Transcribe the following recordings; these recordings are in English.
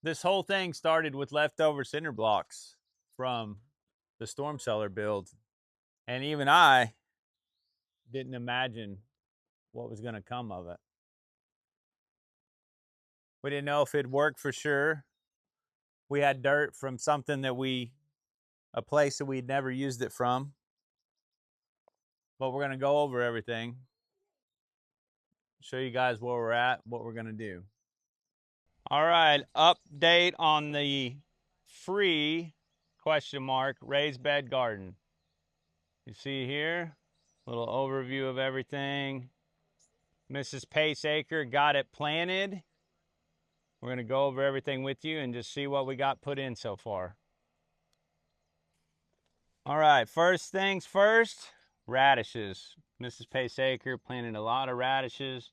This whole thing started with leftover cinder blocks from the storm cellar build. And even I didn't imagine what was going to come of it. We didn't know if it'd work for sure. We had dirt from something that a place that we'd never used it from. But we're going to go over everything, show you guys where we're at, what we're going to do. All right, update on the free raised bed garden. You see here, little overview of everything. Mrs. Pace Acre got it planted. We're going to go over everything with you and just see what we got put in so far. All right, first things first, radishes. Mrs. Pace Acre planted a lot of radishes.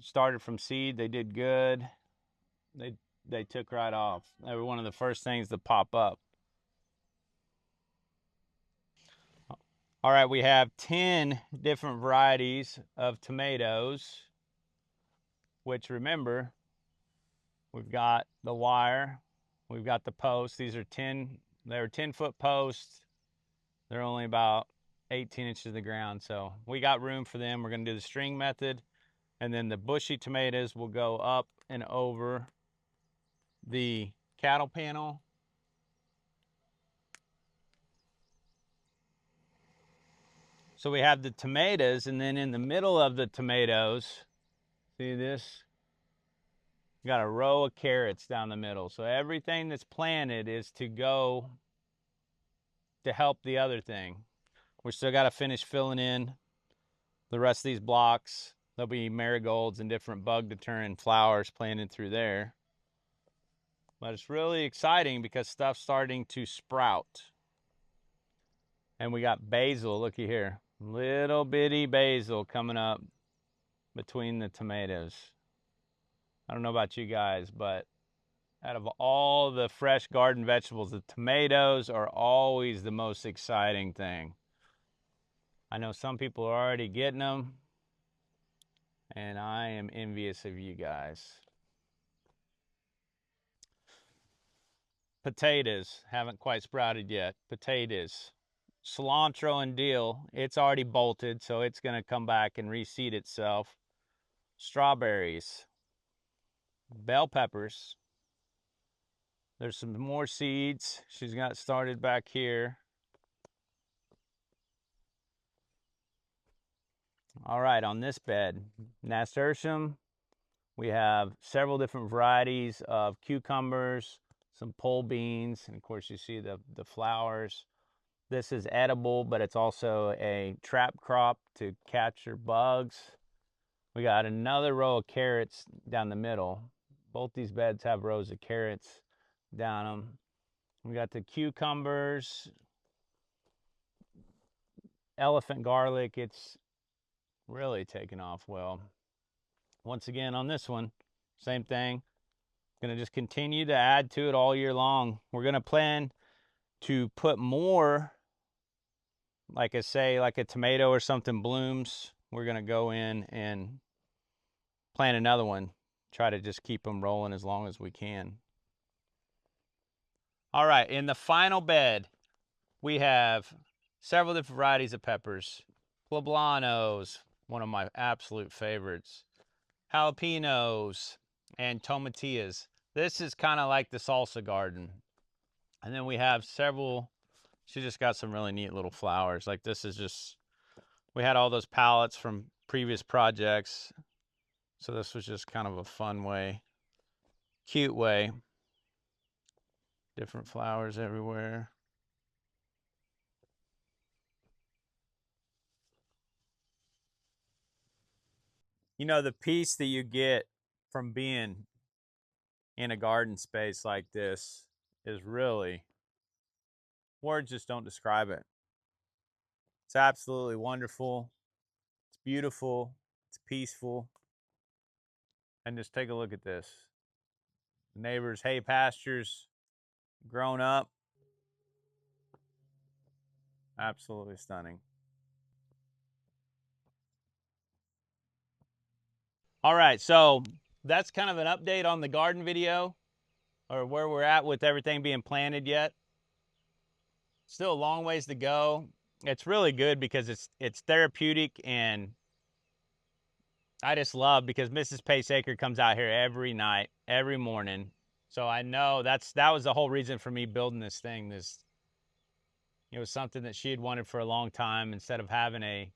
Started from seed, they did good. They took right off. They were one of the first things to pop up. All right, we have 10 different varieties of tomatoes, which remember, we've got the wire, we've got the posts. They're 10-foot posts. They're only about 18 inches of the ground, so we got room for them. We're gonna do the string method, and then the bushy tomatoes will go up and over the cattle panel. So we have the tomatoes, and then in the middle of the tomatoes, see this? We got a row of carrots down the middle. So everything that's planted is to go to help the other thing. We still got to finish filling in the rest of these blocks. There'll be marigolds and different bug deterrent flowers planted through there. But it's really exciting because stuff's starting to sprout. And we got basil, looky here. Little bitty basil coming up between the tomatoes. I don't know about you guys, but out of all the fresh garden vegetables, the tomatoes are always the most exciting thing. I know some people are already getting them, and I am envious of you guys. Potatoes haven't quite sprouted yet. Potatoes. Cilantro and dill, it's already bolted, so it's going to come back and reseed itself. Strawberries. Bell peppers. There's some more seeds. She's got started back here. All right, on this bed, nasturtium. We have several different varieties of cucumbers, some pole beans, and of course you see the flowers. This is edible, but it's also a trap crop to capture bugs. We got another row of carrots down the middle. Both these beds have rows of carrots down them. We got the cucumbers, elephant garlic. It's really taken off well. Once again on this one, same thing. Gonna just continue to add to it all year long. We're gonna plan to put more, like I say, like a tomato or something blooms. We're gonna go in and plant another one. Try to just keep them rolling as long as we can. All right, in the final bed, we have several different varieties of peppers. Poblanos, one of my absolute favorites. Jalapenos and tomatillas. This is kind of like the salsa garden. And then we have several, she just got some really neat little flowers. Like this is just, we had all those pallets from previous projects. So this was just kind of a fun way, cute way. Different flowers everywhere. You know, the peace that you get from being in a garden space like this is really, words just don't describe it. It's absolutely wonderful. It's beautiful. It's peaceful. And just take a look at this. The neighbor's hay pastures grown up. Absolutely stunning. All right, so that's kind of an update on the garden video, or where we're at with everything being planted yet. Still a long ways to go. It's really good because it's therapeutic, and I just love because Mrs. Pace Acre comes out here every night, every morning. So I know that was the whole reason for me building this thing. It was something that she had wanted for a long time, instead of having a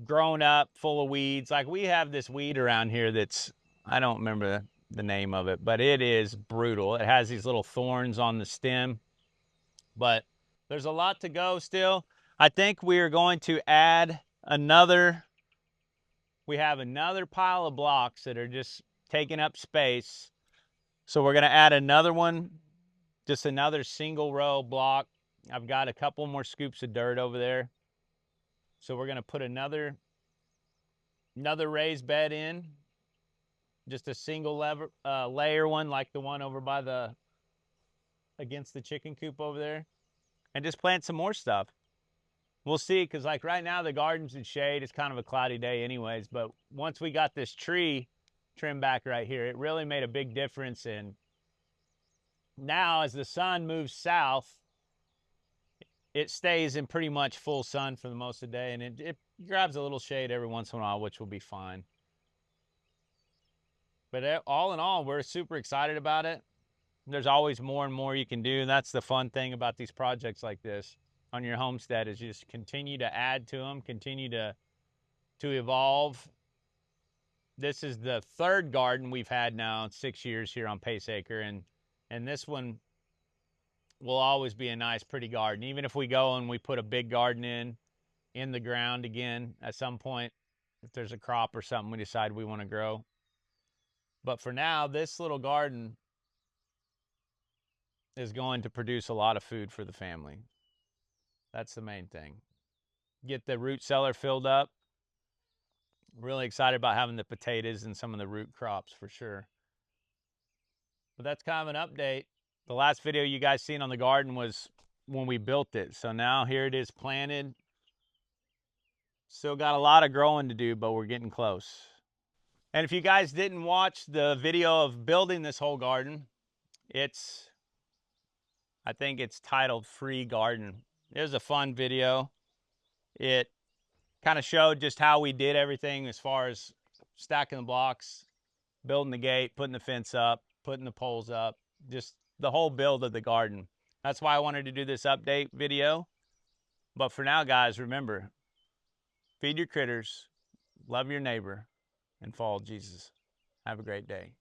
grown up full of weeds. Like, we have this weed around here that's, I don't remember the name of it, but it is brutal. It has these little thorns on the stem, but there's a lot to go still. I think we are going to add we have another pile of blocks that are just taking up space. So we're going to add another one, just another single row block. I've got a couple more scoops of dirt over there. So we're going to put another raised bed in, just a single layer one, like the one over by against the chicken coop over there, and just plant some more stuff. We'll see, because like right now the garden's in shade. It's kind of a cloudy day anyways, but once we got this tree trimmed back right here, it really made a big difference. And now as the sun moves south, it stays in pretty much full sun for the most of the day, and it grabs a little shade every once in a while, which will be fine. But all in all, we're super excited about it. There's always more and more you can do. And that's the fun thing about these projects like this on your homestead, is you just continue to add to them, continue to evolve. This is the third garden we've had now in 6 years here on Pace Acre, and this one will always be a nice, pretty garden. Even if we go and we put a big garden in the ground again at some point, if there's a crop or something we decide we want to grow. But for now, this little garden is going to produce a lot of food for the family. That's the main thing. Get the root cellar filled up. Really excited about having the potatoes and some of the root crops for sure. But that's kind of an update. The last video you guys seen on the garden was when we built it. So now here it is planted. Still got a lot of growing to do, but we're getting close. And if you guys didn't watch the video of building this whole garden, I think it's titled Free Garden. It was a fun video. It kind of showed just how we did everything, as far as stacking the blocks, building the gate, putting the fence up, putting the poles up, just the whole build of the garden. That's why I wanted to do this update video. But for now, guys, remember, feed your critters, love your neighbor, and follow Jesus. Have a great day.